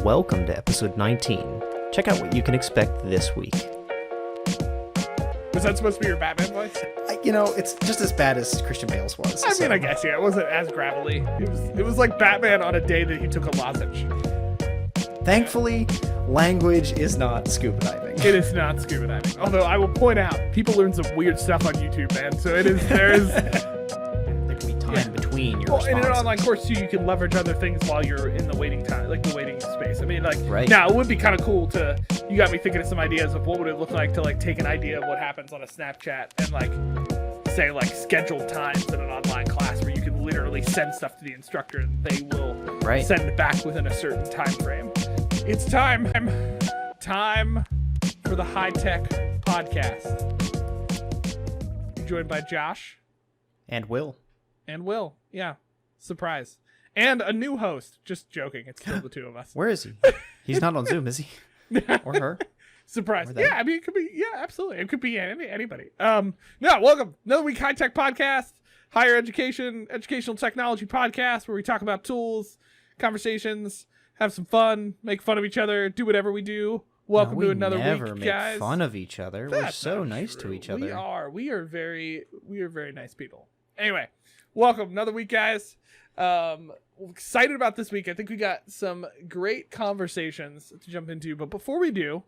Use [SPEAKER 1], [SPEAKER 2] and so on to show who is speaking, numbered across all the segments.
[SPEAKER 1] and welcome to episode 19. Check out what you can expect this week.
[SPEAKER 2] Was that supposed to be your Batman voice?
[SPEAKER 3] It's just as bad as Christian Bale's was.
[SPEAKER 2] I mean, I guess, yeah. It wasn't as gravelly. It was like Batman on a day that he took a lozenge.
[SPEAKER 3] Thankfully, language is not scuba diving.
[SPEAKER 2] It is not scuba diving. Although I will point out, people learn some weird stuff on YouTube, man. So there is...
[SPEAKER 3] There can be time between your
[SPEAKER 2] Well, in an
[SPEAKER 3] responses.
[SPEAKER 2] online course, too, you can leverage other things while you're in the waiting time, like the waiting space. I mean, like,
[SPEAKER 3] Right.
[SPEAKER 2] Now, it would be kind of cool to... You got me thinking of some ideas of what would it look like to, like, take an idea of what happens on a Snapchat and, like, say, like, scheduled times in an online class where you can literally send stuff to the instructor and they will send it back within a certain time frame. It's time for the high-tech podcast. You're joined by Josh.
[SPEAKER 3] And Will.
[SPEAKER 2] And Will, yeah. Surprise. And a new host. Just joking. It's still the two of us.
[SPEAKER 3] Where is he? He's not on Zoom, is he? Or her?
[SPEAKER 2] Surprise.
[SPEAKER 3] Or they.
[SPEAKER 2] Yeah, I mean, it could be, yeah, absolutely. It could be anybody. Welcome. Another week High Tech Podcast, higher education, educational technology podcast where we talk about tools, conversations, have some fun, make fun of each other, do whatever we do. Welcome to another week, guys.
[SPEAKER 3] We never make fun of each other. We're so nice to each other.
[SPEAKER 2] We are very nice people. Anyway, welcome. Another week, guys. Excited about this week. I think we got some great conversations to jump into. But before we do,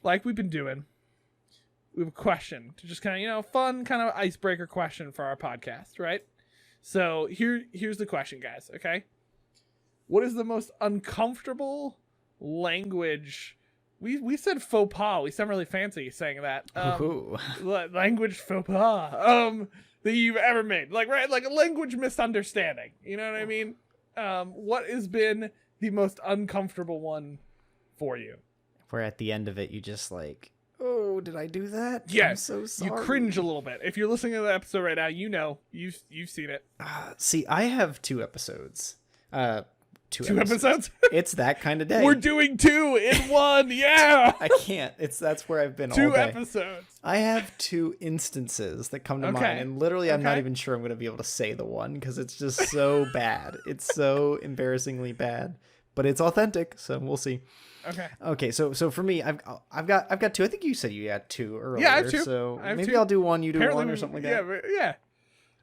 [SPEAKER 2] like we've been doing, we have a question to just kind of, fun kind of icebreaker question for our podcast, right? So here's the question, guys. Okay. What is the most uncomfortable language? We said faux pas. We sound really fancy saying that. Language faux pas. That you've ever made, like a language misunderstanding. You know what I mean? What has been the most uncomfortable one for you?
[SPEAKER 3] Where at the end of it, you just like, oh, did I do that?
[SPEAKER 2] Yeah,
[SPEAKER 3] I'm so sorry.
[SPEAKER 2] You cringe a little bit. If you're listening to the episode right now, you've seen it.
[SPEAKER 3] See, I have two episodes. Two
[SPEAKER 2] episodes?
[SPEAKER 3] It's that kind of day.
[SPEAKER 2] We're doing 2 in 1. Yeah.
[SPEAKER 3] I can't. That's where I've been all
[SPEAKER 2] 2
[SPEAKER 3] day.
[SPEAKER 2] episodes.
[SPEAKER 3] I have 2 instances that come to mind, and literally I'm not even sure I'm going to be able to say the one because it's just so bad. It's so embarrassingly bad, but it's authentic, so we'll see. Okay. So for me, I've got 2. I think you said you had 2 earlier.
[SPEAKER 2] Yeah, I have 2.
[SPEAKER 3] So
[SPEAKER 2] I have
[SPEAKER 3] maybe
[SPEAKER 2] 2.
[SPEAKER 3] I'll do one, you do
[SPEAKER 2] Apparently,
[SPEAKER 3] one, or something like that.
[SPEAKER 2] Yeah.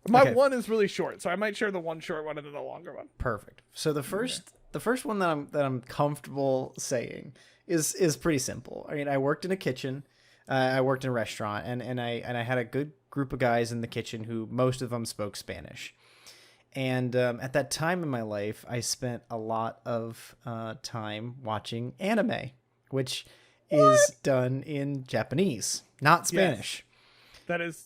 [SPEAKER 2] My one is really short, so I might share the one short one and then the longer one.
[SPEAKER 3] Perfect. So the first one that I'm comfortable saying is pretty simple. I mean, I worked in a kitchen, I worked in a restaurant, and I had a good group of guys in the kitchen who most of them spoke Spanish. And at that time in my life, I spent a lot of time watching anime, which is done in Japanese, not Spanish.
[SPEAKER 2] Yes.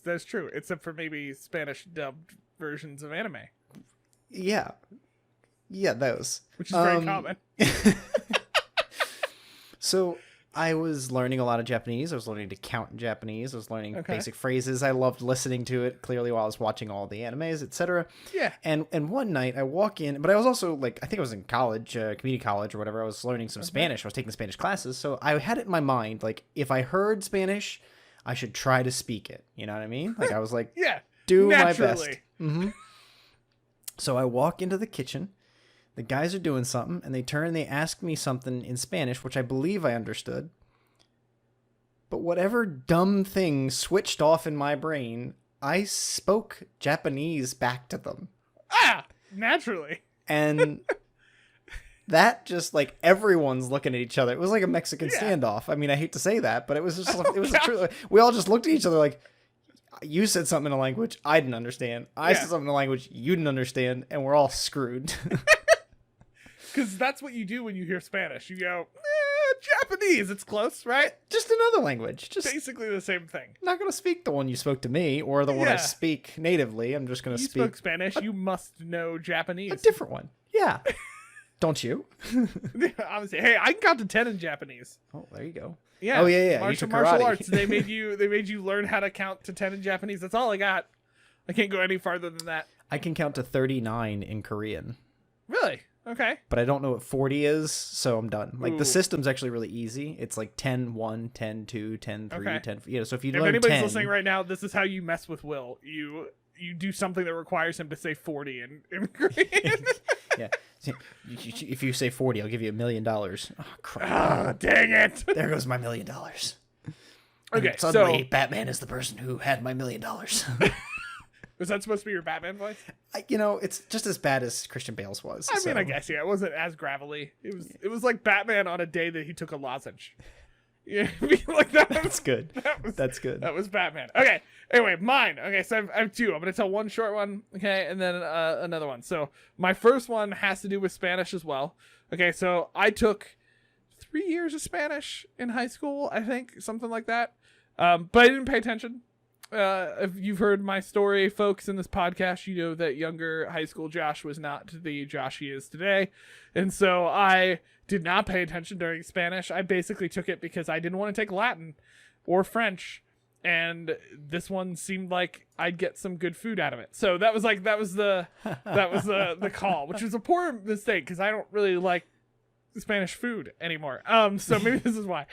[SPEAKER 2] That's true, except for maybe Spanish dubbed versions of anime.
[SPEAKER 3] Yeah, those.
[SPEAKER 2] Which is very common.
[SPEAKER 3] So I was learning a lot of Japanese. I was learning to count in Japanese. I was learning basic phrases. I loved listening to it clearly while I was watching all the animes, etc.
[SPEAKER 2] Yeah.
[SPEAKER 3] And one night I walk in, but I was also I think I was in college, community college or whatever. I was learning some Spanish. I was taking Spanish classes. So I had it in my mind, if I heard Spanish, I should try to speak it. You know what I mean? I was like, do
[SPEAKER 2] naturally.
[SPEAKER 3] my best. Mm-hmm. So I walk into the kitchen. The guys are doing something, and they turn and they ask me something in Spanish, which I believe I understood. But whatever dumb thing switched off in my brain, I spoke Japanese back to them.
[SPEAKER 2] Naturally.
[SPEAKER 3] And that just everyone's looking at each other. It was like a Mexican standoff. I mean, I hate to say that, but it was just it was the truth. We all just looked at each other like, you said something in a language I didn't understand. I said something in a language you didn't understand, and we're all screwed.
[SPEAKER 2] Because that's what you do when you hear Spanish. You go, Japanese. It's close, right?
[SPEAKER 3] Just another language. Just
[SPEAKER 2] basically the same thing.
[SPEAKER 3] I'm not going to speak the one you spoke to me or the one I speak natively. I'm just going to speak.
[SPEAKER 2] You spoke Spanish. You must know Japanese.
[SPEAKER 3] A different one. Yeah. Don't you?
[SPEAKER 2] Obviously. Hey, I can count to 10 in Japanese.
[SPEAKER 3] Oh, there you go.
[SPEAKER 2] Yeah.
[SPEAKER 3] Oh, yeah.
[SPEAKER 2] Martial arts. They made you learn how to count to 10 in Japanese. That's all I got. I can't go any farther than that.
[SPEAKER 3] I can count to 39 in Korean.
[SPEAKER 2] Really? Okay.
[SPEAKER 3] But I don't know what 40 is, so I'm done. The system's actually really easy. It's 10, 1, 10, 2, 10, 3, 10. So if you learn 10...
[SPEAKER 2] If anybody's listening right now, this is how you mess with Will. You you do something that requires him to say 40 in Korean.
[SPEAKER 3] Yeah. If you say 40, I'll give you $1 million. Oh, crap.
[SPEAKER 2] Oh, dang it.
[SPEAKER 3] There goes my $1 million.
[SPEAKER 2] Okay,
[SPEAKER 3] And suddenly,
[SPEAKER 2] so
[SPEAKER 3] Batman is the person who had my $1 million.
[SPEAKER 2] was that supposed to be your Batman voice?
[SPEAKER 3] It's just as bad as Christian Bale's was.
[SPEAKER 2] I mean, I guess, yeah. It wasn't as gravelly. It was like Batman on a day that he took a lozenge. Yeah, like
[SPEAKER 3] That's good. That's good.
[SPEAKER 2] That was Batman. Okay. Anyway, mine. Okay, so I have two. I'm gonna tell one short one. Okay, and then another one. So my first one has to do with Spanish as well. Okay, so I took 3 years of Spanish in high school. I think something like that. But I didn't pay attention. If you've heard my story, folks, in this podcast, you know that younger high school Josh was not the Josh he is today. And so I did not pay attention during Spanish. I basically took it because I didn't want to take Latin or French. And this one seemed like I'd get some good food out of it. So that was the call, which was a poor mistake because I don't really like Spanish food anymore. So maybe this is why.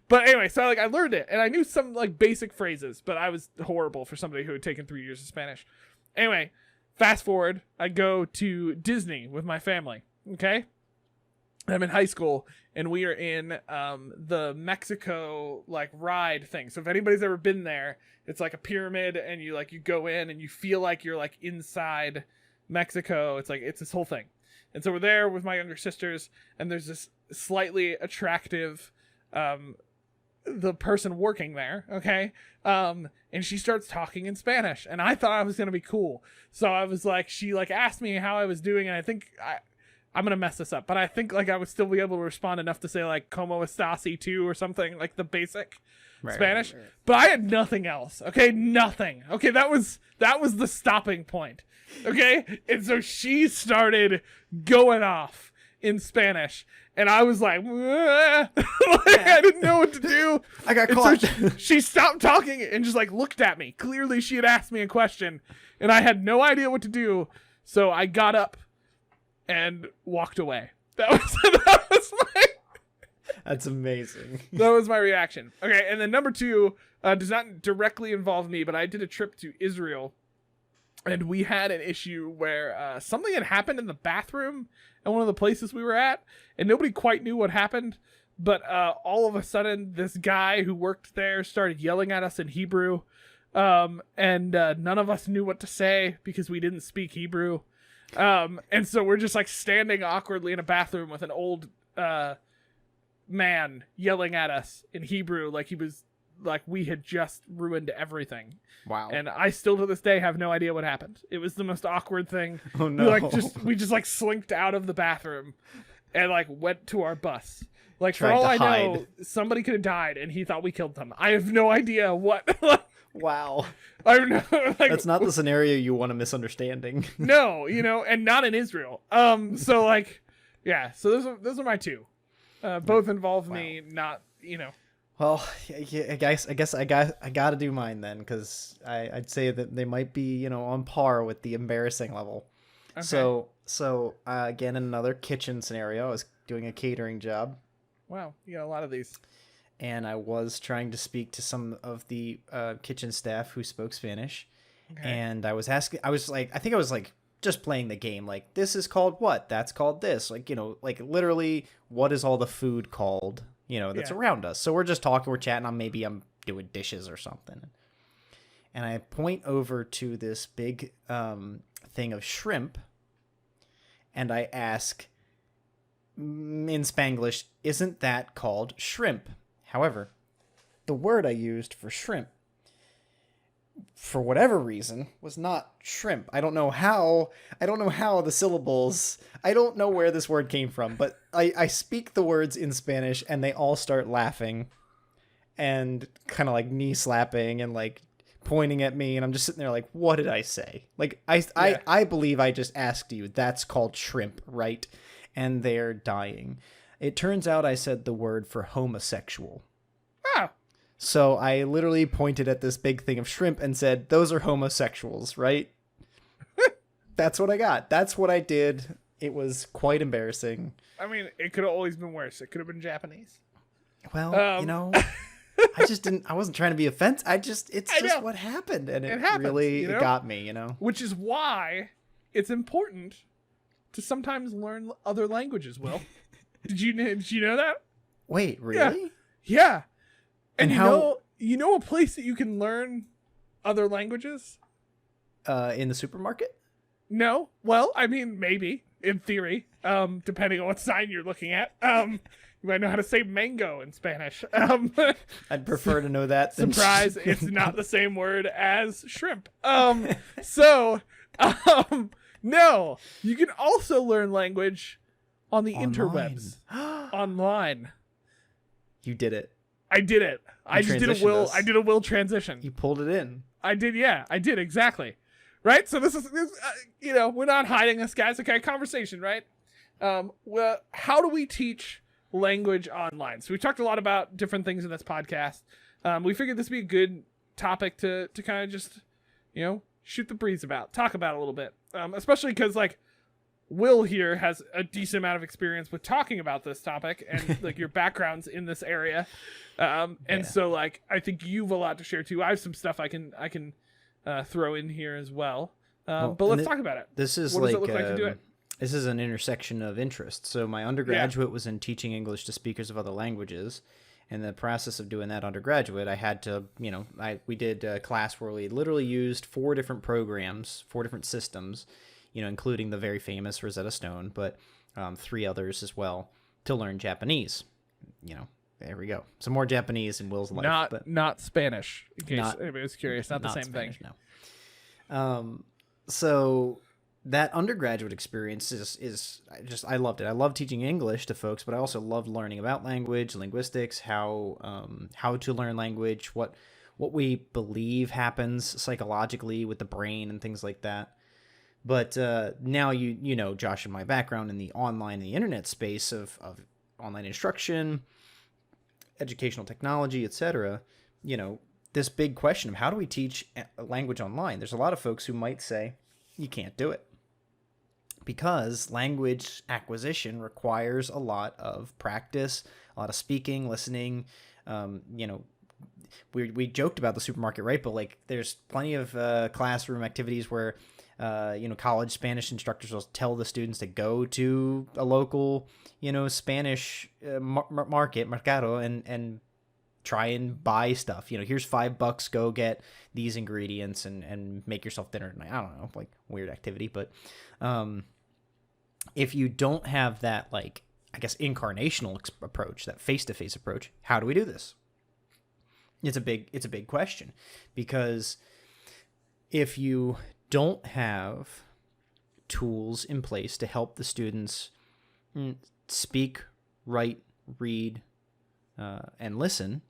[SPEAKER 2] But anyway, so I learned it and I knew some like basic phrases, but I was horrible for somebody who had taken 3 years of Spanish. Anyway, fast forward, I go to Disney with my family. Okay. I'm in high school and we are in the Mexico like ride thing. So if anybody's ever been there, it's like a pyramid and you go in and you feel like you're like inside Mexico. It's this whole thing. And so we're there with my younger sisters, and there's this slightly attractive, the person working there, okay? And she starts talking in Spanish, and I thought I was going to be cool. So I was like, she like asked me how I was doing, and I think I'm going to mess this up, but I think like I would still be able to respond enough to say like, como estás y tú, or something, like the basic Spanish. Right. But I had nothing else, okay? Nothing. Okay, that was the stopping point. Okay, and so she started going off in Spanish, and I was like, I didn't know what to do.
[SPEAKER 3] I got caught.
[SPEAKER 2] So she stopped talking and just like looked at me. Clearly, she had asked me a question, and I had no idea what to do. So I got up and walked away. That was my.
[SPEAKER 3] That's amazing.
[SPEAKER 2] That was my reaction. Okay, and then number two does not directly involve me, but I did a trip to Israel. And we had an issue where something had happened in the bathroom at one of the places we were at, and nobody quite knew what happened. But all of a sudden, this guy who worked there started yelling at us in Hebrew, and none of us knew what to say because we didn't speak Hebrew. And so we're just like standing awkwardly in a bathroom with an old man yelling at us in Hebrew like he was like we had just ruined everything.
[SPEAKER 3] Wow.
[SPEAKER 2] And I still to this day have no idea what happened. It was the most awkward thing.
[SPEAKER 3] Oh no.
[SPEAKER 2] We just like slinked out of the bathroom and like went to our bus. Like
[SPEAKER 3] Tried
[SPEAKER 2] for all
[SPEAKER 3] to
[SPEAKER 2] I
[SPEAKER 3] hide.
[SPEAKER 2] know, somebody could have died and he thought we killed them. I have no idea what.
[SPEAKER 3] Wow.
[SPEAKER 2] I don't know. Like,
[SPEAKER 3] that's not the scenario you want a misunderstanding.
[SPEAKER 2] No, and not in Israel. So like, yeah. So those are my two. Both involve me not,
[SPEAKER 3] Well, yeah, I guess I got to do mine then, because I'd say that they might be, on par with the embarrassing level. Okay. So again, in another kitchen scenario, I was doing a catering job.
[SPEAKER 2] Wow, you got a lot of these.
[SPEAKER 3] And I was trying to speak to some of the kitchen staff who spoke Spanish. Okay. And I was just playing the game. Like, this is called what? That's called this. Like, like literally, what is all the food called? That's around us. So we're just talking, we're chatting on, maybe I'm doing dishes or something. And I point over to this big thing of shrimp. And I ask in Spanglish, isn't that called shrimp? However, the word I used for shrimp, for whatever reason, was not shrimp. I don't know how the syllables, I don't know where this word came from, but I speak the words in Spanish and they all start laughing and kind of like knee slapping and like pointing at me. And I'm just sitting there like, what did I say? Like, I believe I just asked you, that's called shrimp, right? And they're dying. It turns out I said the word for homosexual.
[SPEAKER 2] Oh.
[SPEAKER 3] So I literally pointed at this big thing of shrimp and said, those are homosexuals, right? That's what I got. That's what I did. It was quite embarrassing.
[SPEAKER 2] I mean, it could have always been worse. It could have been Japanese.
[SPEAKER 3] Well, I wasn't trying to be offensive. It's
[SPEAKER 2] I
[SPEAKER 3] just
[SPEAKER 2] know.
[SPEAKER 3] what happened. And it
[SPEAKER 2] happens,
[SPEAKER 3] really
[SPEAKER 2] you know?
[SPEAKER 3] it got me, you know?
[SPEAKER 2] Which is why it's important to sometimes learn other languages, Will. Did you know that?
[SPEAKER 3] Wait, really?
[SPEAKER 2] Yeah. And
[SPEAKER 3] how-
[SPEAKER 2] you know a place that you can learn other languages?
[SPEAKER 3] In the supermarket?
[SPEAKER 2] No. Well, I mean, maybe in theory, depending on what sign you're looking at. You might know how to say mango in Spanish.
[SPEAKER 3] I'd prefer to know that than
[SPEAKER 2] Surprise, it's not the same word as shrimp. No, you can also learn language on the interwebs. Online.
[SPEAKER 3] You did it.
[SPEAKER 2] I did it. I just did a will. I did a will transition.
[SPEAKER 3] You pulled it in.
[SPEAKER 2] I did. Yeah, I did exactly. Right. So this we're not hiding this, guys. Okay, conversation. Right. Well, how do we teach language online? So we talked a lot about different things in this podcast. We figured this would be a good topic to kind of just, shoot the breeze about, talk about a little bit. Especially because like Will here has a decent amount of experience with talking about this topic and like your background's in this area. So like, I think you've a lot to share too. I have some stuff I can throw in here as well. But let's talk about it.
[SPEAKER 3] This is
[SPEAKER 2] what does it look like to do it?
[SPEAKER 3] This is an intersection of interest. So my undergraduate was in teaching English to speakers of other languages. In the process of doing that undergraduate, I had to, we did a class where we literally used 4 different programs, 4 different systems, including the very famous Rosetta Stone, but 3 others as well, to learn Japanese. There we go. Some more Japanese in Will's life.
[SPEAKER 2] Not Spanish, in case anybody was curious. Not the same
[SPEAKER 3] Spanish,
[SPEAKER 2] thing.
[SPEAKER 3] No. So that undergraduate experience is I loved it. I love teaching English to folks, but I also loved learning about language, linguistics, how to learn language, what we believe happens psychologically with the brain and things like that. But now you know Josh and my background in the online and the internet space of online instruction, educational technology, etc. This big question of how do we teach a language online? There's a lot of folks who might say you can't do it because language acquisition requires a lot of practice, a lot of speaking, listening. We joked about the supermarket, right? But like, there's plenty of classroom activities where college Spanish instructors will tell the students to go to a local, Spanish mercado and try and buy stuff. Here's $5, go get these ingredients and make yourself dinner tonight. I don't know, like weird activity, but if you don't have that, like, I guess, incarnational approach, that face-to-face approach, how do we do this? It's a big question, because if you don't have tools in place to help the students speak, write, read, and listen,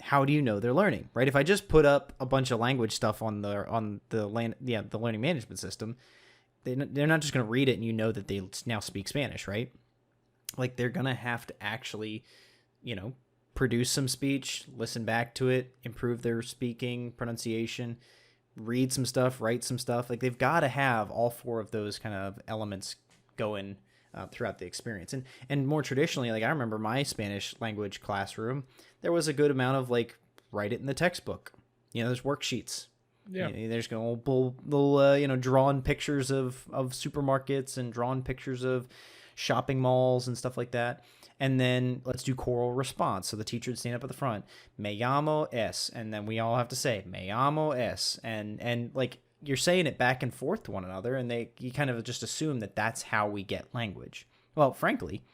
[SPEAKER 3] how do you know they're learning, right? If I just put up a bunch of language stuff on the learning management system, they're not just going to read it and that they now speak Spanish, right? Like, they're going to have to actually, produce some speech, listen back to it, improve their speaking, pronunciation, read some stuff, write some stuff. Like, they've got to have all 4 of those kind of elements going throughout the experience. And more traditionally, like, I remember my Spanish language classroom, there was a good amount of, like, write it in the textbook. There's worksheets.
[SPEAKER 2] Yeah.
[SPEAKER 3] There's little drawn pictures of supermarkets and drawn pictures of shopping malls and stuff like that. And then let's do choral response. So the teacher would stand up at the front, me llamo es, and then we all have to say me llamo es, and like, you're saying it back and forth to one another, and you kind of just assume that that's how we get language. Well, frankly,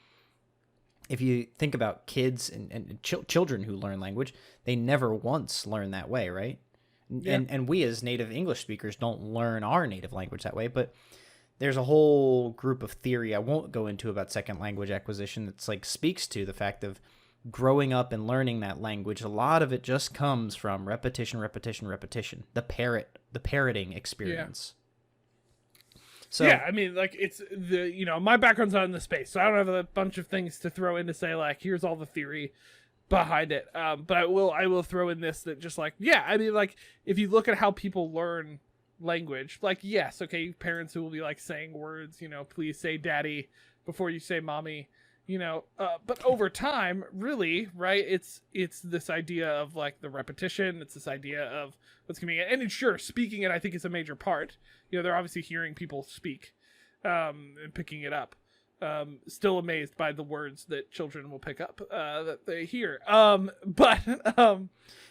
[SPEAKER 3] if you think about kids and children who learn language, they never once learn that way, right? Yeah. And we as native English speakers don't learn our native language that way, but there's a whole group of theory I won't go into about second language acquisition that's like speaks to the fact of growing up and learning that language. A lot of it just comes from repetition, the parroting experience. Yeah. So
[SPEAKER 2] yeah, I mean, like, it's my background's not in the space, so I don't have a bunch of things to throw in to say, like, here's all the theory behind it. But I will throw in this, that just like, yeah, I mean, like, if you look at how people learn language, like, yes, okay, parents who will be like saying words, please say daddy before you say mommy, but over time, really, right, it's this idea of like the repetition. It's this idea of what's coming in, and sure, speaking it I think is a major part. They're obviously hearing people speak, and picking it up. Still amazed by the words that children will pick up that they hear, but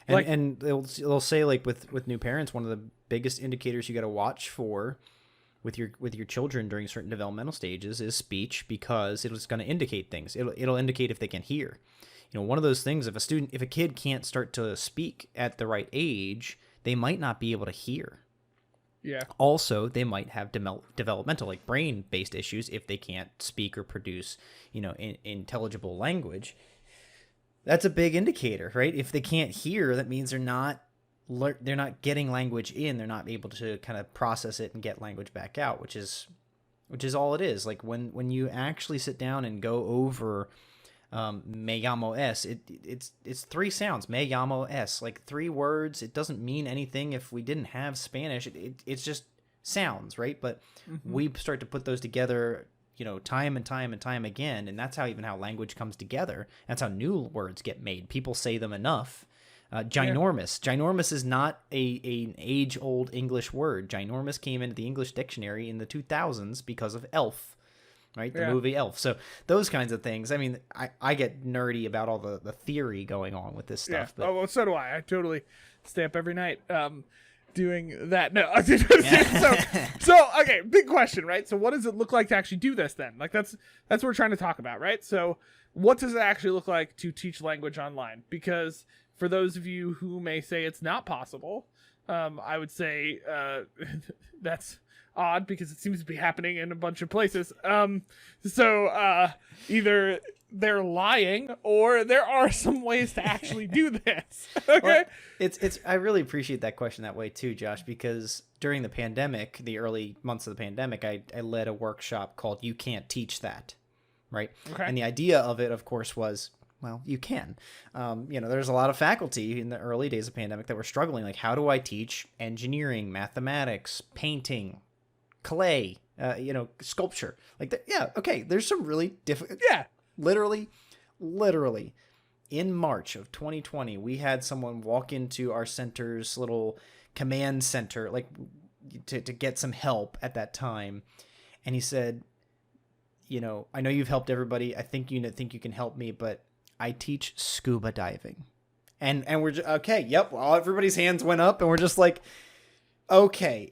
[SPEAKER 2] like,
[SPEAKER 3] and they'll say, like, with new parents, one of the biggest indicators you got to watch for with your children during certain developmental stages is speech, because it's going to indicate things. It'll indicate if they can hear. One of those things, if a kid can't start to speak at the right age, they might not be able to hear.
[SPEAKER 2] Yeah.
[SPEAKER 3] Also, they might have developmental, like brain-based issues if they can't speak or produce, intelligible language. That's a big indicator, right? If they can't hear, that means they're not getting language in. They're not able to kind of process it and get language back out, which is all it is. Like when you actually sit down and go over me llamo es, it's three sounds. Me llamo es, like 3 words. It doesn't mean anything if we didn't have Spanish. It's just sounds, right? But we start to put those together, time and time and time again, and that's how language comes together. That's how new words get made. People say them enough. Ginormous. Yeah. Ginormous is not an age-old English word. Ginormous came into the English dictionary in the 2000s because of Elf, right? The movie Elf. So those kinds of things. I mean, I get nerdy about all the theory going on with this stuff.
[SPEAKER 2] Yeah.
[SPEAKER 3] But...
[SPEAKER 2] well, so do I. I totally stay up every night doing that. No. so okay, big question, right? So what does it look like to actually do this then? Like that's what we're trying to talk about, right? So what does it actually look like to teach language online? Because for those of you who may say it's not possible, I would say that's odd, because it seems to be happening in a bunch of places. So either they're lying or there are some ways to actually do this. Okay.
[SPEAKER 3] Well, it's I really appreciate that question that way too, Josh, because during the pandemic, the early months of the pandemic, I led a workshop called "You Can't Teach That," right? Okay. And the idea of it, of course, was, well, you can. There's a lot of faculty in the early days of pandemic that were struggling. Like, how do I teach engineering, mathematics, painting, clay, sculpture? Like, okay, there's some really difficult.
[SPEAKER 2] Yeah.
[SPEAKER 3] Literally, in March of 2020, we had someone walk into our center's little command center, like, to get some help at that time. And he said, I know you've helped everybody. I think you can help me, but I teach scuba diving. And we're just, okay, yep. Well, everybody's hands went up, and we're just like, okay,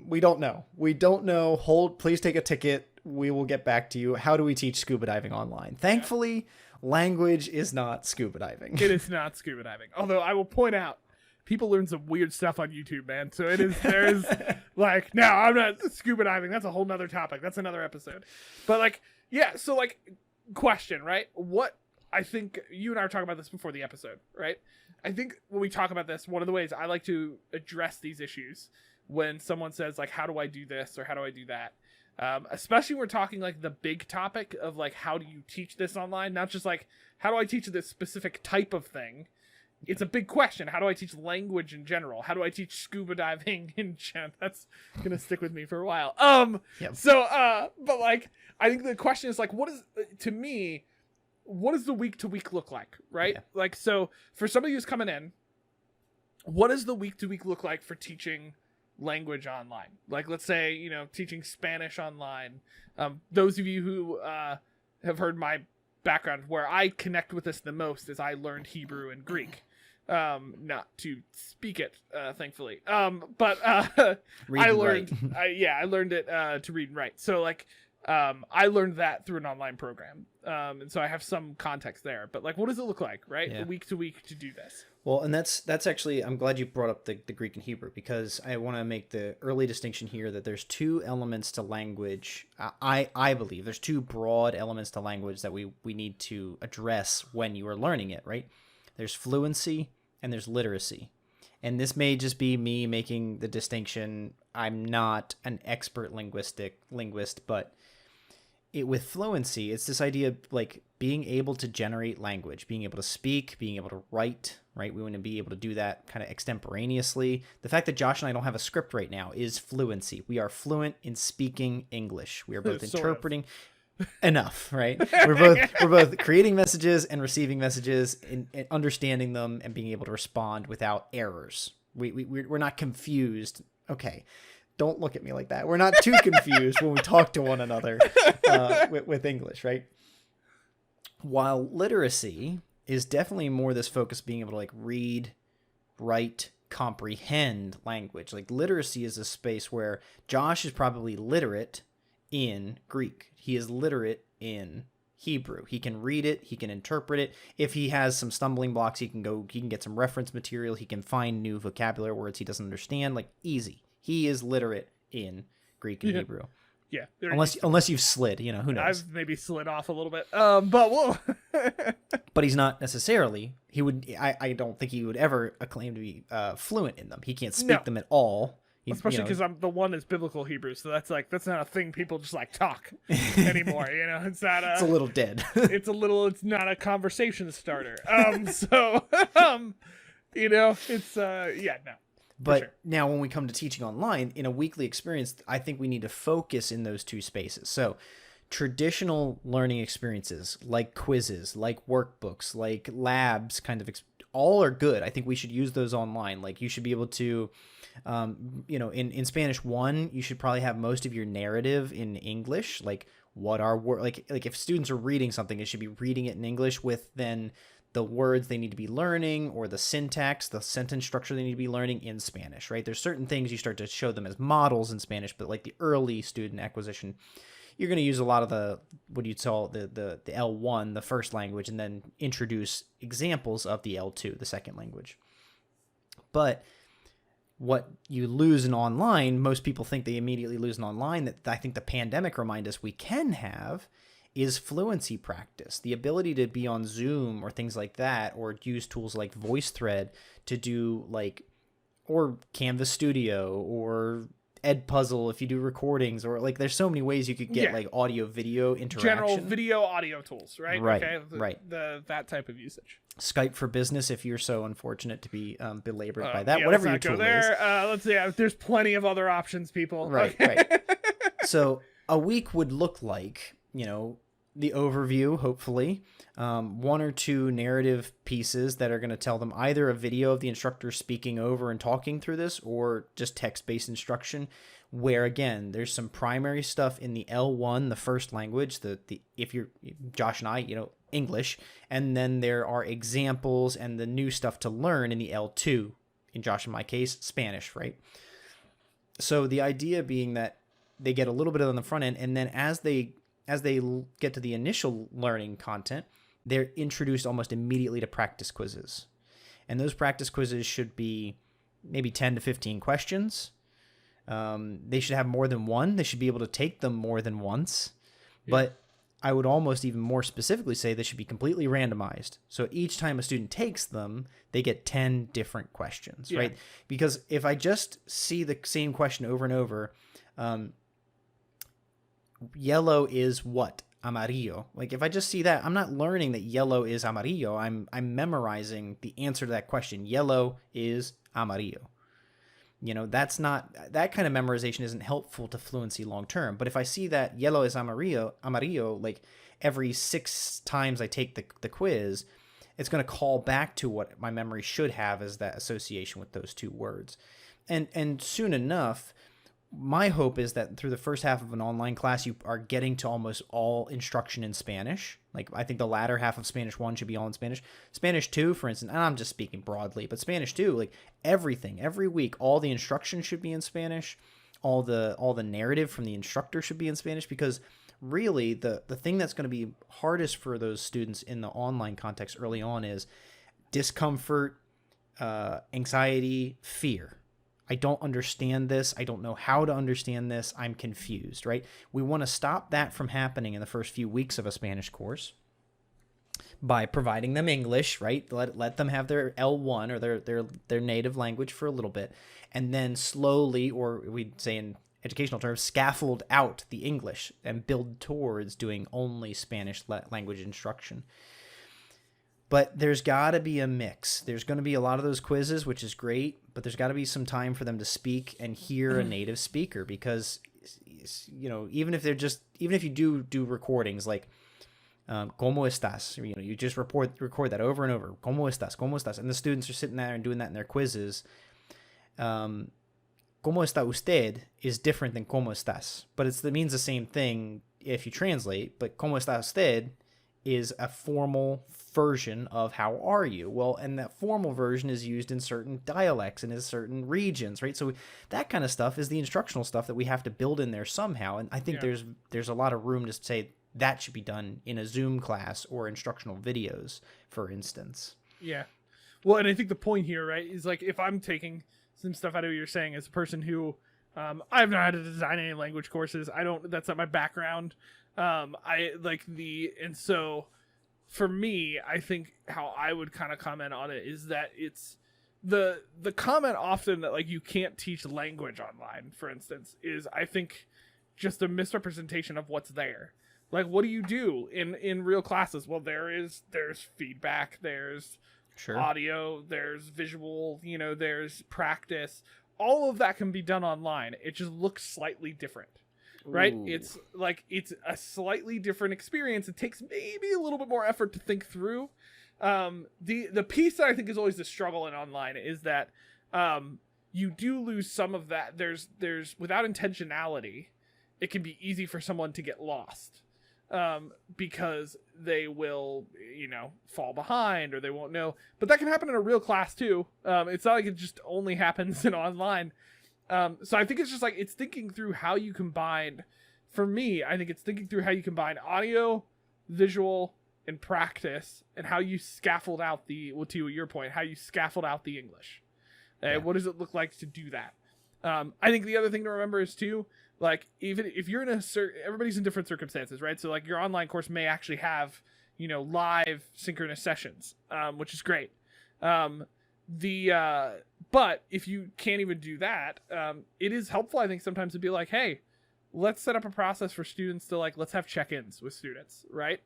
[SPEAKER 3] we don't know. Hold, please take a ticket. We will get back to you. How do we teach scuba diving online? Thankfully, language is not scuba diving.
[SPEAKER 2] It is not scuba diving. Although I will point out, people learn some weird stuff on YouTube, man. So there's like, no, I'm not scuba diving. That's a whole nother topic. That's another episode. But like, yeah. So like, question, right? What, I think you and I were talking about this before the episode, right? I think when we talk about this, one of the ways I like to address these issues when someone says like, how do I do this or how do I do that? Especially when we're talking like the big topic of like, how do you teach this online? Not just like, how do I teach this specific type of thing? It's a big question. How do I teach language in general? How do I teach scuba diving in general? That's gonna stick with me for a while.
[SPEAKER 3] Yep.
[SPEAKER 2] So, but like, I think the question is like, what does the week to week look like, right? Yeah. Like, so for somebody who's coming in, what does the week to week look like for teaching language online? Like, let's say, teaching Spanish online. Those of you who have heard my background, where I connect with this the most is I learned Hebrew and Greek. Not to speak it, thankfully. But I learned, I learned it to read and write. So like, I learned that through an online program. And so I have some context there, but like, what does it look like, right? Yeah. Week to week to do this.
[SPEAKER 3] Well, and that's actually, I'm glad you brought up the Greek and Hebrew, because I want to make the early distinction here that there's 2 elements to language. I believe there's 2 broad elements to language that we need to address when you are learning it, right? There's fluency and there's literacy. And this may just be me making the distinction. I'm not an expert linguist, but with fluency, it's this idea of like being able to generate language, being able to speak, being able to write, right? We want to be able to do that kind of extemporaneously. The fact that Josh and I don't have a script right now is fluency. We are fluent in speaking English. We are both interpreting. enough, right? We're both creating messages and receiving messages and understanding them and being able to respond without errors. We're not confused. Okay, don't look at me like that. We're not too confused when we talk to one another with English, right? While literacy is definitely more this focus being able to like read, write, comprehend language. Like literacy is a space where Josh is probably literate in Greek. He is literate in Hebrew. He can read it, he can interpret it. If he has some stumbling blocks, he can get some reference material, he can find new vocabulary words he doesn't understand, like easy. He is literate in Greek and Hebrew.
[SPEAKER 2] Yeah.
[SPEAKER 3] Unless you've slid, who knows?
[SPEAKER 2] I've maybe slid off a little bit. But we'll
[SPEAKER 3] But he's not necessarily. I don't think he would ever claim to be fluent in them. He can't speak them at all.
[SPEAKER 2] Especially because I'm the one that's biblical Hebrew, so that's not a thing people just like talk anymore. It's not
[SPEAKER 3] it's a little dead.
[SPEAKER 2] It's not a conversation starter. No.
[SPEAKER 3] But
[SPEAKER 2] sure.
[SPEAKER 3] Now when we come to teaching online in a weekly experience, I think we need to focus in those two spaces. So traditional learning experiences like quizzes, like workbooks, like labs, all are good. I think we should use those online. Like you should be able to, in Spanish 1, you should probably have most of your narrative in English. Like what are like if students are reading something, it should be reading it in English with then the words they need to be learning or the syntax, the sentence structure they need to be learning in Spanish, right? There's certain things you start to show them as models in Spanish, but like the early student acquisition, you're going to use a lot of what you'd call the L1, the first language, and then introduce examples of the L2, the second language. But what you lose in online, most people think they immediately lose in online, that I think the pandemic reminded us we can have, is fluency practice. The ability to be on Zoom or things like that, or use tools like VoiceThread to do or Canvas Studio or Edpuzzle if you do recordings, or there's so many ways you could get audio video interaction.
[SPEAKER 2] General video audio tools, right?
[SPEAKER 3] Right,
[SPEAKER 2] okay.
[SPEAKER 3] Right.
[SPEAKER 2] That type of usage.
[SPEAKER 3] Skype for Business if you're so unfortunate to be belabored by that.
[SPEAKER 2] Yeah,
[SPEAKER 3] whatever your
[SPEAKER 2] let's not
[SPEAKER 3] tool
[SPEAKER 2] go there.
[SPEAKER 3] is.
[SPEAKER 2] Let's see. There's plenty of other options, people.
[SPEAKER 3] Right,
[SPEAKER 2] okay.
[SPEAKER 3] right. So a week would look like, the overview, hopefully, 1 or 2 narrative pieces that are going to tell them either a video of the instructor speaking over and talking through this, or just text-based instruction, where again, there's some primary stuff in the L1, the first language, if you're Josh and I, English, and then there are examples and the new stuff to learn in the L2, in Josh and my case, Spanish, right? So the idea being that they get a little bit on the front end, and then as they get to the initial learning content, they're introduced almost immediately to practice quizzes. And those practice quizzes should be maybe 10 to 15 questions. They should have more than one. They should be able to take them more than once. Yeah. But I would almost even more specifically say they should be completely randomized. So each time a student takes them, they get 10 different questions, right? Because if I just see the same question over and over, yellow is what? Amarillo. If I just see that, I'm not learning that yellow is amarillo. I'm memorizing the answer to that question. Yellow is amarillo. That's not, that kind of memorization isn't helpful to fluency long term. But if I see that yellow is amarillo, every 6 times I take the quiz, it's going to call back to what my memory should have as that association with those 2 words. And soon enough, my hope is that through the first half of an online class, you are getting to almost all instruction in Spanish. I think the latter half of Spanish 1 should be all in Spanish. Spanish 2, for instance, and I'm just speaking broadly, but Spanish 2, everything, every week, all the instruction should be in Spanish. All the narrative from the instructor should be in Spanish, because really the thing that's going to be hardest for those students in the online context early on is discomfort, anxiety, fear. I don't understand this. I don't know how to understand this. I'm confused, right? We want to stop that from happening in the first few weeks of a Spanish course by providing them English, right? Let them have their L1 or their native language for a little bit, and then slowly, or we'd say in educational terms, scaffold out the English and build towards doing only Spanish language instruction. But there's got to be a mix. There's going to be a lot of those quizzes, which is great, but there's got to be some time for them to speak and hear a native speaker, because even if you do recordings like ¿Cómo estás? You just record that over and over. ¿Cómo estás? ¿Cómo estás? And the students are sitting there and doing that in their quizzes. ¿Cómo está usted? Is different than ¿Cómo estás? But it means the same thing if you translate. But ¿Cómo está usted? Is a formal version of how are you? Well, and that formal version is used in certain dialects and in certain regions, right? So that kind of stuff is the instructional stuff that we have to build in there somehow. And I think there's a lot of room to say that should be done in a Zoom class or instructional videos, for instance. Yeah.
[SPEAKER 2] Well, and I think the point here, right, is like if I'm taking some stuff out of what you're saying as a person who I've not had to design any language courses. That's not my background. And so for me, I think how I would kind of comment on it is that it's the comment often that like you can't teach language online, for instance, is I think just a misrepresentation of what's there. Like, what do you do in real classes? Well, there's feedback, there's audio, there's visual, there's practice. All of that can be done online. It just looks slightly different. Right? Ooh. It's a slightly different experience. It takes maybe a little bit more effort to think through. The piece that I think is always the struggle in online is that you do lose some of that. There's without intentionality, it can be easy for someone to get lost because they will, fall behind or they won't know. But that can happen in a real class too. It's not like it just only happens in online. So I think it's just like, it's thinking through how you combine, for me, I think it's thinking through how you combine audio, visual, and practice, and how you scaffold out to your point, how you scaffold out the English. What does it look like to do that? I think the other thing to remember is too, like, even if you're in everybody's in different circumstances, right? So like your online course may actually have, live synchronous sessions, which is great. But if you can't even do that, it is helpful, I think, sometimes to be like, hey, let's set up a process for students to let's have check-ins with students, right?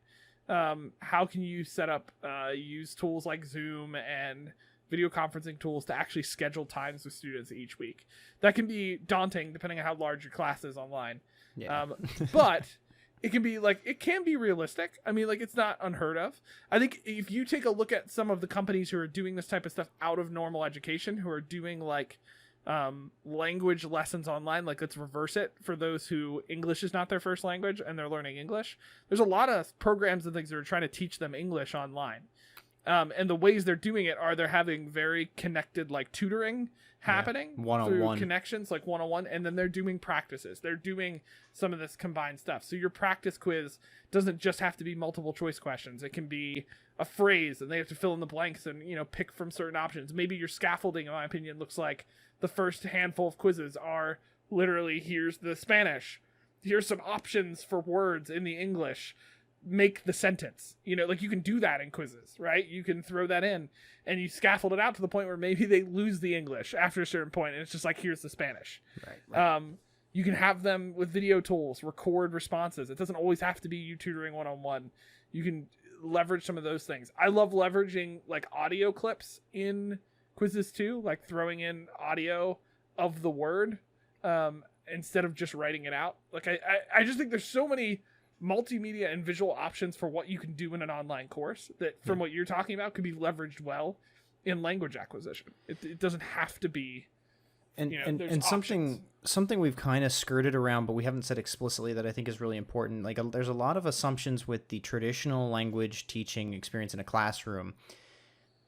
[SPEAKER 2] How can you set up, use tools like Zoom and video conferencing tools to actually schedule times with students each week? That can be daunting depending on how large your class is online. Yeah. But it can be realistic. I mean, it's not unheard of. I think if you take a look at some of the companies who are doing this type of stuff out of normal education, who are doing language lessons online, let's reverse it for those who English is not their first language and they're learning English. There's a lot of programs and things that are trying to teach them English online. And the ways they're doing it are they're having very connected tutoring happening one-on-one through connections, one-on-one, and then they're doing practices. They're doing some of this combined stuff. So your practice quiz doesn't just have to be multiple choice questions. It can be a phrase and they have to fill in the blanks and pick from certain options. Maybe your scaffolding, in my opinion, looks like the first handful of quizzes are literally, here's the Spanish, here's some options for words in the English, make the sentence. You can do that in quizzes, right? You can throw that in and you scaffold it out to the point where maybe they lose the English after a certain point and it's just here's the Spanish. Right. You can have them with video tools, record responses. It doesn't always have to be you tutoring one-on-one. You can leverage some of those things. I love leveraging audio clips in quizzes too, throwing in audio of the word instead of just writing it out. I just think there's so many multimedia and visual options for what you can do in an online course that, from what you're talking about, could be leveraged well in language acquisition. It doesn't have to be,
[SPEAKER 3] and something we've kind of skirted around, but we haven't said explicitly that I think is really important. There's a lot of assumptions with the traditional language teaching experience in a classroom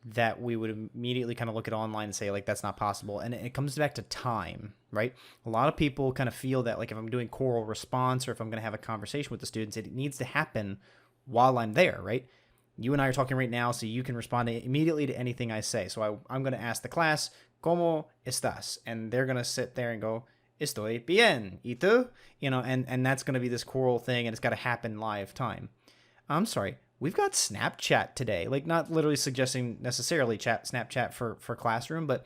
[SPEAKER 3] that we would immediately kind of look at online and say that's not possible. And it comes back to time, right? A lot of people kind of feel that if I'm doing choral response or if I'm going to have a conversation with the students, it needs to happen while I'm there, right? You and I are talking right now, so you can respond immediately to anything I say. So I'm going to ask the class, ¿Cómo estás? And they're going to sit there and go, Estoy bien. ¿Y tú? And that's going to be this choral thing, and it's got to happen live time. I'm sorry. We've got Snapchat today, not literally suggesting necessarily Snapchat for classroom, but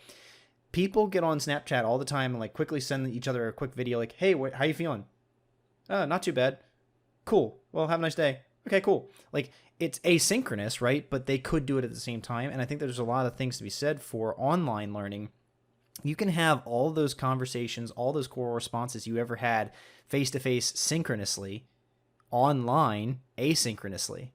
[SPEAKER 3] people get on Snapchat all the time and quickly send each other a quick video hey, how you feeling? Not too bad. Cool. Well, have a nice day. Okay, cool. It's asynchronous, right? But they could do it at the same time. And I think there's a lot of things to be said for online learning you can have all those conversations, all those core responses you ever had face-to-face synchronously, online asynchronously.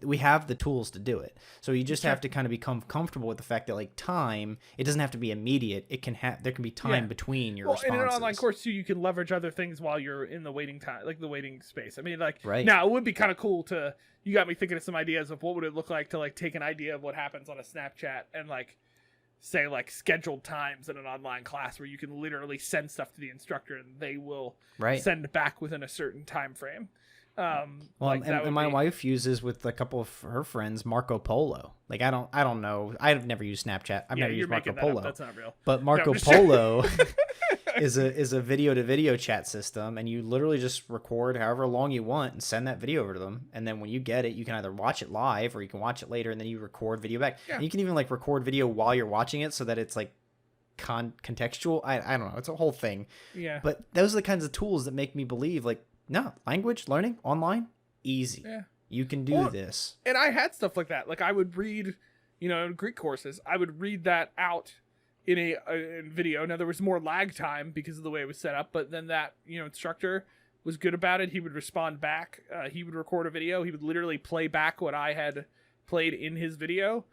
[SPEAKER 3] We have the tools to do it. So you just have to kind of become comfortable with the fact that like time, it doesn't have to be immediate. It can there can be time between your responses.
[SPEAKER 2] In an online course too, you can leverage other things while you're in the waiting time, like the waiting space. I mean, like now it would be kind of cool to, you got me thinking of some ideas of what would it look like to like take an idea of what happens on a Snapchat and like say like scheduled times in an online class where you can literally send stuff to the instructor and they will send back within a certain time frame.
[SPEAKER 3] And my wife uses with a couple of her friends Marco Polo. Like I don't know. I've never used Snapchat. I've never used Marco Polo.
[SPEAKER 2] That's not real.
[SPEAKER 3] But Marco Polo is a video to video chat system, and you literally just record however long you want and send that video over to them. And then when you get it, you can either watch it live or you can watch it later, and then you record video back. Yeah. And you can even like record video while you're watching it so that it's like contextual. I don't know. It's a whole thing.
[SPEAKER 2] Yeah.
[SPEAKER 3] But those are the kinds of tools that make me believe like, no, language learning online, easy. Yeah. You can do this.
[SPEAKER 2] And I had stuff like that. Like I would read, in Greek courses, I would read that out in a video. Now there was more lag time because of the way it was set up, but then that, instructor was good about it. He would respond back. He would record a video. He would literally play back what I had played in his video.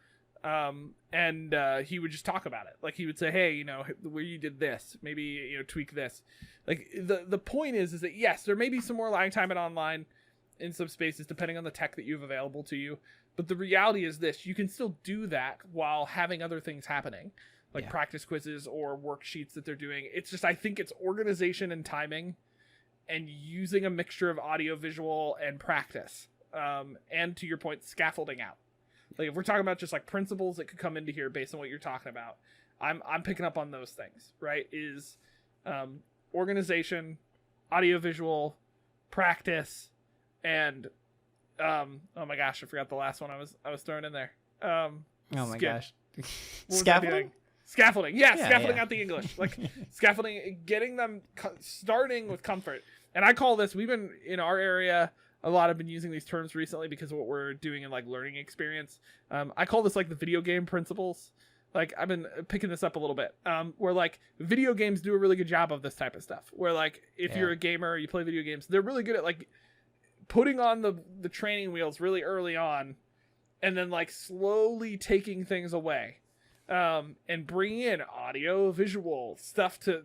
[SPEAKER 2] And he would just talk about it. Like he would say, hey, where you did this, maybe, tweak this. Like the point is that yes, there may be some more lag time in online in some spaces, depending on the tech that you have available to you. But the reality is this, you can still do that while having other things happening, like practice quizzes or worksheets that they're doing. It's just, I think it's organization and timing and using a mixture of audio, visual, and practice. And to your point, scaffolding out. Like if we're talking about just like principles that could come into here based on what you're talking about, I'm picking up on those things, right? Is organization, audio, visual, practice, and oh my gosh, I forgot the last one I was throwing in there.
[SPEAKER 3] Oh my gosh.
[SPEAKER 2] Scaffolding? Scaffolding. Yeah, scaffolding out the English. Like scaffolding, getting them starting with comfort. And I call this, we've been in our area, a lot have been using these terms recently because of what we're doing in like learning experience. I call this like the video game principles. Like I've been picking this up a little bit, where like video games do a really good job of this type of stuff, where like if you're a gamer, you play video games, they're really good at like putting on the training wheels really early on and then like slowly taking things away, and bringing in audio, visual stuff to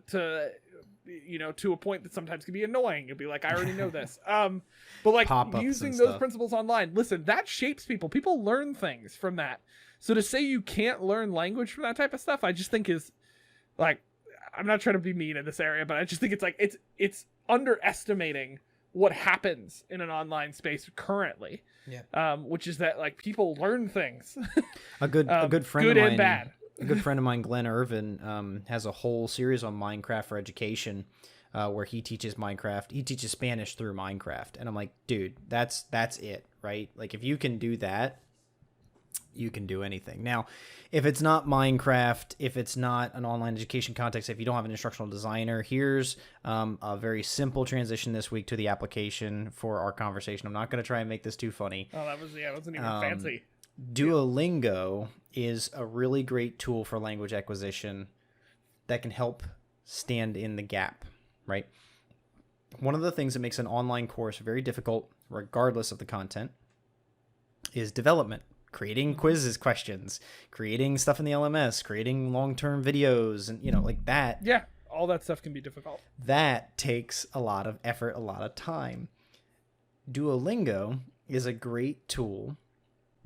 [SPEAKER 2] a point that sometimes can be annoying. You'll be like, I already know this. But like
[SPEAKER 3] Pop-ups
[SPEAKER 2] using those principles online, listen, that shapes people. People learn things from that. So to say you can't learn language from that type of stuff, I just think is like, I'm not trying to be mean in this area, but I just think it's like, it's underestimating what happens in an online space currently. Yeah. Which is that like people learn things.
[SPEAKER 3] A good friend
[SPEAKER 2] good
[SPEAKER 3] of mine,
[SPEAKER 2] and bad.
[SPEAKER 3] A good friend of mine, Glenn Irvin, has a whole series on Minecraft for education, where he teaches Minecraft. He teaches Spanish through Minecraft, and I'm like, dude, that's it, right? Like, if you can do that, you can do anything. Now, if it's not Minecraft, if it's not an online education context, if you don't have an instructional designer, here's a very simple transition this week to the application for our conversation. I'm not going to try and make this too funny.
[SPEAKER 2] Oh, that wasn't even fancy.
[SPEAKER 3] Duolingo is a really great tool for language acquisition that can help stand in the gap, right? One of the things that makes an online course very difficult, regardless of the content, is development. Creating quizzes, questions, creating stuff in the LMS, creating long-term videos, and like that.
[SPEAKER 2] Yeah, all that stuff can be difficult.
[SPEAKER 3] That takes a lot of effort, a lot of time. Duolingo is a great tool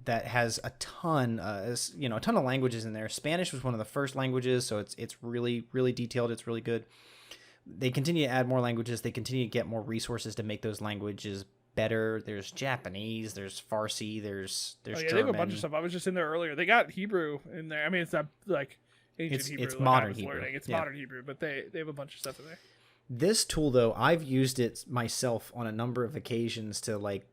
[SPEAKER 3] that has a ton of languages in there. Spanish was one of the first languages, so it's really, really detailed. It's really good. They continue to add more languages. They continue to get more resources to make those languages better. There's Japanese, there's Farsi, there's German.
[SPEAKER 2] They have a bunch of stuff. I was just in there earlier. They got Hebrew in there. I mean, it's not like ancient Hebrew.
[SPEAKER 3] It's modern Hebrew.
[SPEAKER 2] It's modern Hebrew, but they have a bunch of stuff in there.
[SPEAKER 3] This tool, though, I've used it myself on a number of occasions to like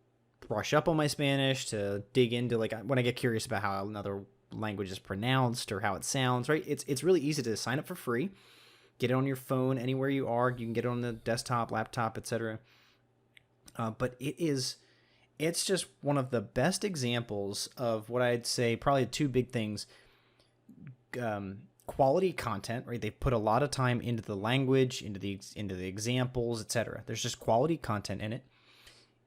[SPEAKER 3] brush up on my Spanish, to dig into like when I get curious about how another language is pronounced or how it sounds, right? It's really easy to sign up for free, get it on your phone anywhere you are. You can get it on the desktop, laptop, etc. But it's just one of the best examples of what I'd say probably two big things. quality content, right? They put a lot of time into the language, into the examples, etc. There's just quality content in it.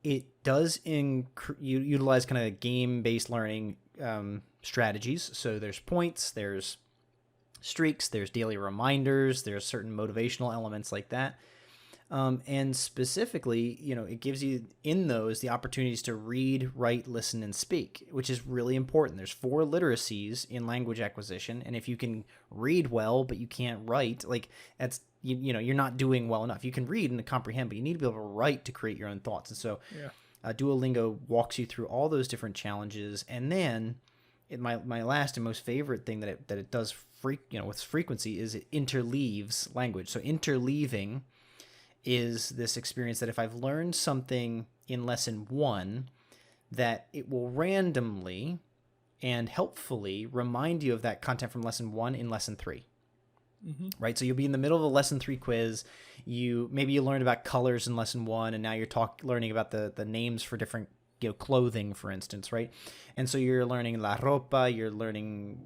[SPEAKER 3] It does utilize kind of game-based learning strategies. So there's points, there's streaks, there's daily reminders, there's certain motivational elements like that. And specifically, it gives you in those the opportunities to read, write, listen, and speak, which is really important. There's 4 literacies in language acquisition. And if you can read well, but you can't write, like that's, you're not doing well enough. You can read and comprehend, but you need to be able to write to create your own thoughts. And so Duolingo walks you through all those different challenges. And then my last and most favorite thing that it does with frequency is it interleaves language. So interleaving is this experience that if I've learned something in lesson 1, that it will randomly and helpfully remind you of that content from lesson 1 in lesson 3. Mm-hmm. Right? So you'll be in the middle of a lesson 3 quiz. Maybe you learned about colors in lesson 1, and now you're learning about the names for different clothing, for instance, right? And so you're learning la ropa, you're learning,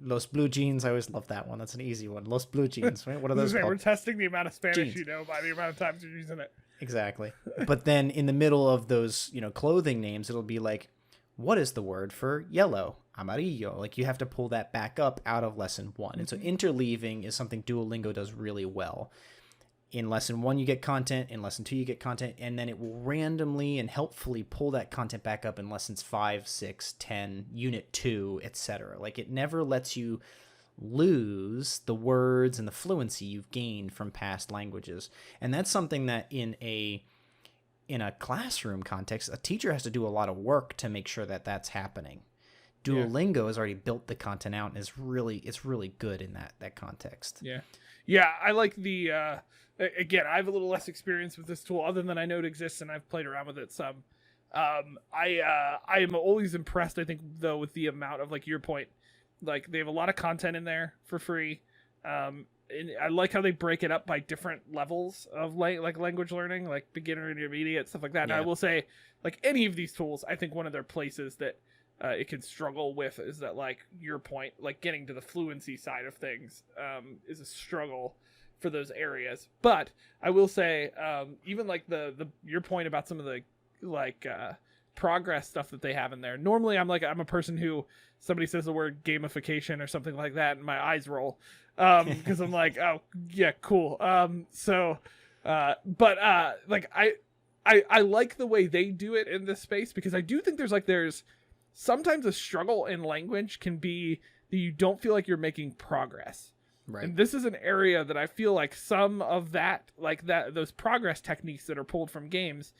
[SPEAKER 3] los blue jeans. I always love that one. That's an easy one. Los blue jeans, right? What are those called?
[SPEAKER 2] We're testing the amount of Spanish
[SPEAKER 3] Jeans.
[SPEAKER 2] by the amount of times you're using it.
[SPEAKER 3] Exactly. But then in the middle of those, clothing names, it'll be like, what is the word for yellow? Amarillo. Like you have to pull that back up out of lesson 1. Mm-hmm. And so interleaving is something Duolingo does really well. In lesson 1, you get content. In lesson 2, you get content. And then it will randomly and helpfully pull that content back up in lessons 5, 6, 10, unit 2, etc. Like it never lets you lose the words and the fluency you've gained from past languages. And that's something that in a classroom context, a teacher has to do a lot of work to make sure that that's happening. Duolingo has already built the content out and it's really good in that context.
[SPEAKER 2] Yeah, I like the again, I have a little less experience with this tool other than I know it exists and I've played around with it some. I am always impressed, I think, though, with the amount of, like your point, like they have a lot of content in there for free. And I like how they break it up by different levels of like language learning, like beginner, intermediate, stuff like that. And I will say, like any of these tools, I think one of their places that it can struggle with is that, like your point, like getting to the fluency side of things is a struggle for those areas. But I will say, even like your point about some of the progress stuff that they have in there. Normally I'm a person who somebody says the word gamification or something like that and my eyes roll because I'm like, oh yeah, cool. But I like the way they do it in this space, because I do think there's sometimes a struggle in language can be that you don't feel like you're making progress. Right. And this is an area that I feel like some of that, those progress techniques that are pulled from games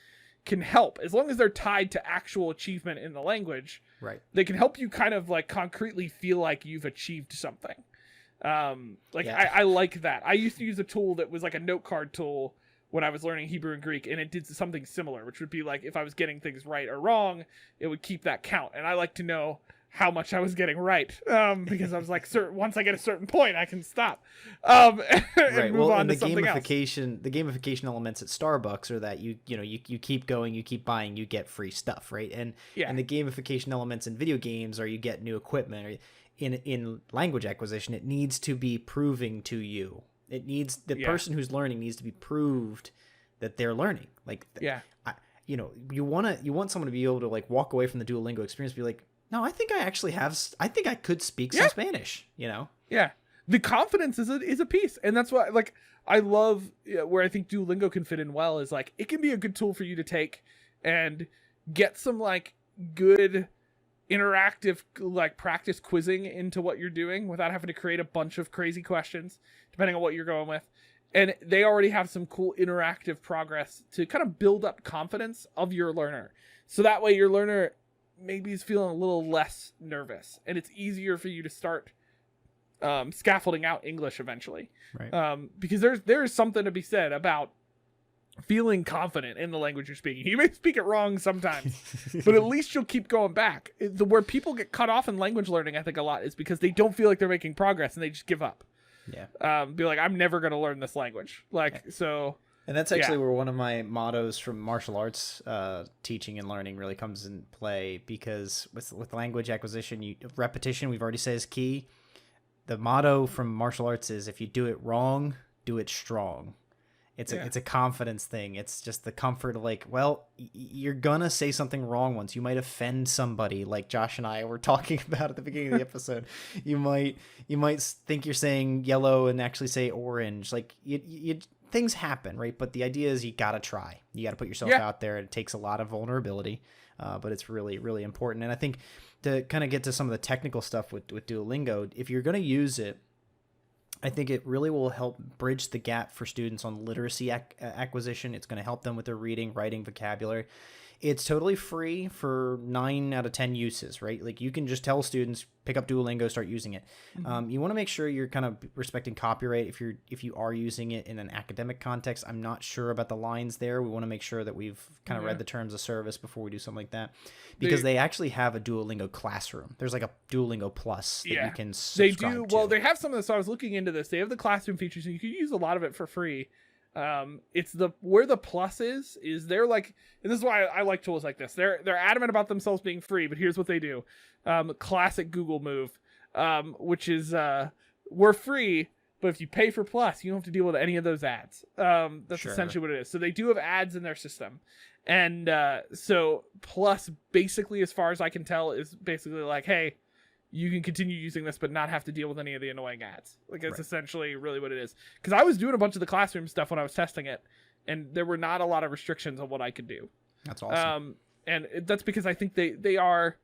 [SPEAKER 2] can help, as long as they're tied to actual achievement in the language. Right. They can help you kind of like concretely feel like you've achieved something. I like that. I used to use a tool that was like a note card tool when I was learning Hebrew and Greek, and it did something similar, which would be like if I was getting things right or wrong, it would keep that count. And I like to know how much I was getting right, because I was like, once I get a certain point, I can stop and move on to something else. The gamification elements at Starbucks are that you keep going, you keep buying, you get free stuff, right? And the gamification elements in video games are you get new equipment. Or in language acquisition, it needs to be proving to you. It needs the person who's learning needs to be proved that they're learning. You want someone to be able to like walk away from the Duolingo experience and be like, no, I think I could speak some Spanish, Yeah. The confidence is a piece. And that's why, like, I love where I think Duolingo can fit in well is like, it can be a good tool for you to take and get some like good interactive like practice quizzing into what you're doing without having to create a bunch of crazy questions, depending on what you're going with. And they already have some cool interactive progress to kind of build up confidence of your learner. So that way your learner maybe is feeling a little less nervous and it's easier for you to start scaffolding out English eventually. Right. Because there's something to be said about feeling confident in the language you're speaking. You may speak it wrong sometimes, but at least you'll keep going back. Where people get cut off in language learning, I think a lot, is because they don't feel like they're making progress and they just give up. Yeah. Be like, I'm never going to learn this language. So.
[SPEAKER 3] And that's actually where one of my mottos from martial arts teaching and learning really comes in play, because with language acquisition, repetition, we've already said, is key. the motto from martial arts is, if you do it wrong, do it strong. It's a confidence thing. It's just the comfort of like, well, you're gonna say something wrong once. You might offend somebody, like Josh and I were talking about at the beginning of the episode. You might think you're saying yellow and actually say orange. Like things happen, right? But the idea is you gotta try. You gotta put yourself out there. It takes a lot of vulnerability, but it's really, really important. And I think to kind of get to some of the technical stuff with Duolingo, if you're gonna use it, I think it really will help bridge the gap for students on literacy acquisition. It's going to help them with their reading, writing, vocabulary. It's totally free for 9 out of 10 uses, right? Like you can just tell students, pick up Duolingo, start using it. Mm-hmm. You want to make sure you're kind of respecting copyright if you are using it in an academic context. I'm not sure about the lines there. We want to make sure that we've kind of read the terms of service before we do something like that, because they actually have a Duolingo classroom. There's like a Duolingo Plus that you can subscribe
[SPEAKER 2] They do.
[SPEAKER 3] to.
[SPEAKER 2] Well, they have some of this. So I was looking into this. They have the classroom features, and you can use a lot of it for free. It's where the plus is they're like, and this is why I like tools like this. They're adamant about themselves being free, but here's what they do. Classic Google move, which is, we're free, but if you pay for plus, you don't have to deal with any of those ads. That's essentially what it is. So they do have ads in their system. And, so plus basically, as far as I can tell, is basically like, hey, you can continue using this, but not have to deal with any of the annoying ads. Like, that's essentially really what it is. Because I was doing a bunch of the classroom stuff when I was testing it, and there were not a lot of restrictions on what I could do.
[SPEAKER 3] That's awesome.
[SPEAKER 2] And that's because I think they're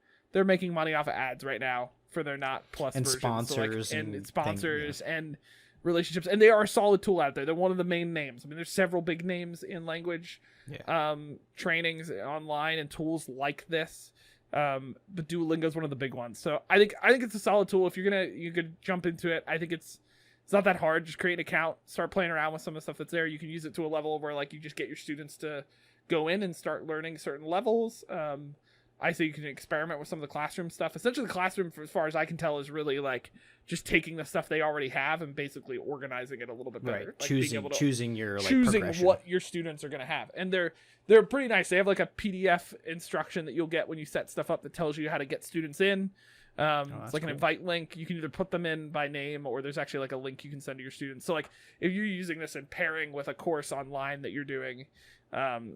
[SPEAKER 2] making money off of ads right now for their not plus
[SPEAKER 3] and
[SPEAKER 2] versions.
[SPEAKER 3] Sponsors
[SPEAKER 2] so
[SPEAKER 3] and
[SPEAKER 2] sponsors and relationships, and they are a solid tool out there. They're one of the main names. I mean, there's several big names in language trainings online and tools like this. But Duolingo is one of the big ones. So I think it's a solid tool. If you could jump into it. I think it's not that hard. Just create an account, start playing around with some of the stuff that's there. You can use it to a level where like you just get your students to go in and start learning certain levels. I say you can experiment with some of the classroom stuff. Essentially, the classroom, as far as I can tell, is really like just taking the stuff they already have and basically organizing it a little bit better.
[SPEAKER 3] Right,
[SPEAKER 2] Like
[SPEAKER 3] choosing your
[SPEAKER 2] choosing
[SPEAKER 3] progression.
[SPEAKER 2] what your students are going to have, and they're pretty nice. They have like a PDF instruction that you'll get when you set stuff up that tells you how to get students in. It's like an invite link. You can either put them in by name, or there's actually like a link you can send to your students. So like if you're using this and pairing with a course online that you're doing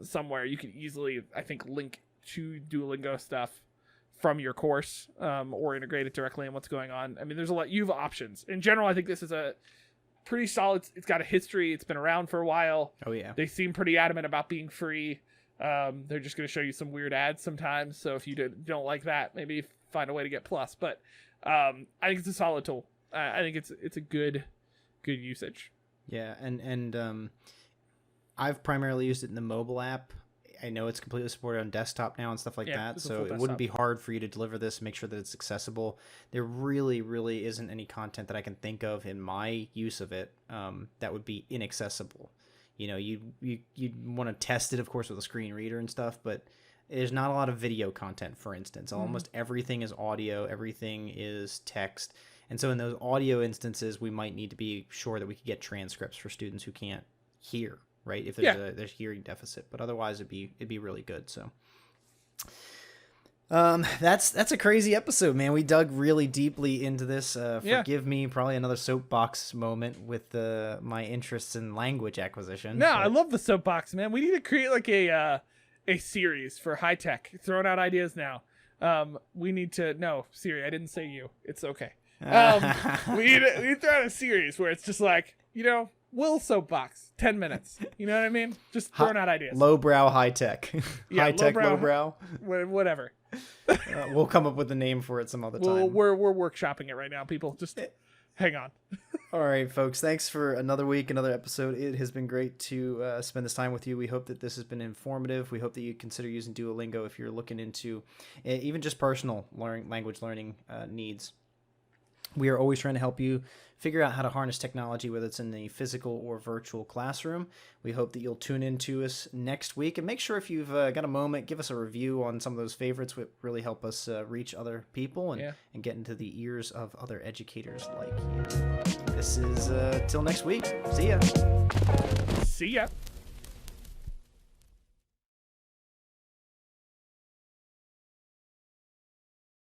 [SPEAKER 2] somewhere, you can easily, I think, link to Duolingo stuff from your course, or integrate it directly in what's going on. I mean, there's a lot. You have options. In general, I think this is a pretty solid. It's got a history. It's been around for a while.
[SPEAKER 3] Oh yeah.
[SPEAKER 2] They seem pretty adamant about being free. They're just going to show you some weird ads sometimes. So if you don't like that, maybe find a way to get plus. But I think it's a solid tool. I think it's a good usage.
[SPEAKER 3] Yeah, and I've primarily used it in the mobile app. I know it's completely supported on desktop now and stuff like that, so it wouldn't be hard for you to deliver this, make sure that it's accessible. There really, really isn't any content that I can think of in my use of it that would be inaccessible. You know, you want to test it, of course, with a screen reader and stuff, but there's not a lot of video content, for instance. Almost everything is audio, everything is text. And so in those audio instances, we might need to be sure that we can get transcripts for students who can't hear. Right, if there's a hearing deficit, but otherwise it'd be really good. So, that's a crazy episode, man. We dug really deeply into this. Forgive me, probably another soapbox moment with my interests in language acquisition.
[SPEAKER 2] No, I love the soapbox, man. We need to create like a series for high tech, throwing out ideas now. We need to Siri. I didn't say you. It's okay. We need to throw out a series where it's just like, Will soapbox 10 minutes. You know what I mean? Just throwing out ideas.
[SPEAKER 3] Lowbrow, high tech. High tech, lowbrow.
[SPEAKER 2] Whatever.
[SPEAKER 3] We'll come up with a name for it some other time.
[SPEAKER 2] We're workshopping it right now, people. Just hang on.
[SPEAKER 3] All right, folks. Thanks for another week, another episode. It has been great to spend this time with you. We hope that this has been informative. We hope that you consider using Duolingo if you're looking into even just personal language learning needs. We are always trying to help you figure out how to harness technology, whether it's in the physical or virtual classroom. We hope that you'll tune in to us next week. And make sure if you've got a moment, give us a review on some of those favorites. Would really help us reach other people and get into the ears of other educators like you. This is till next week. See ya.
[SPEAKER 2] See ya.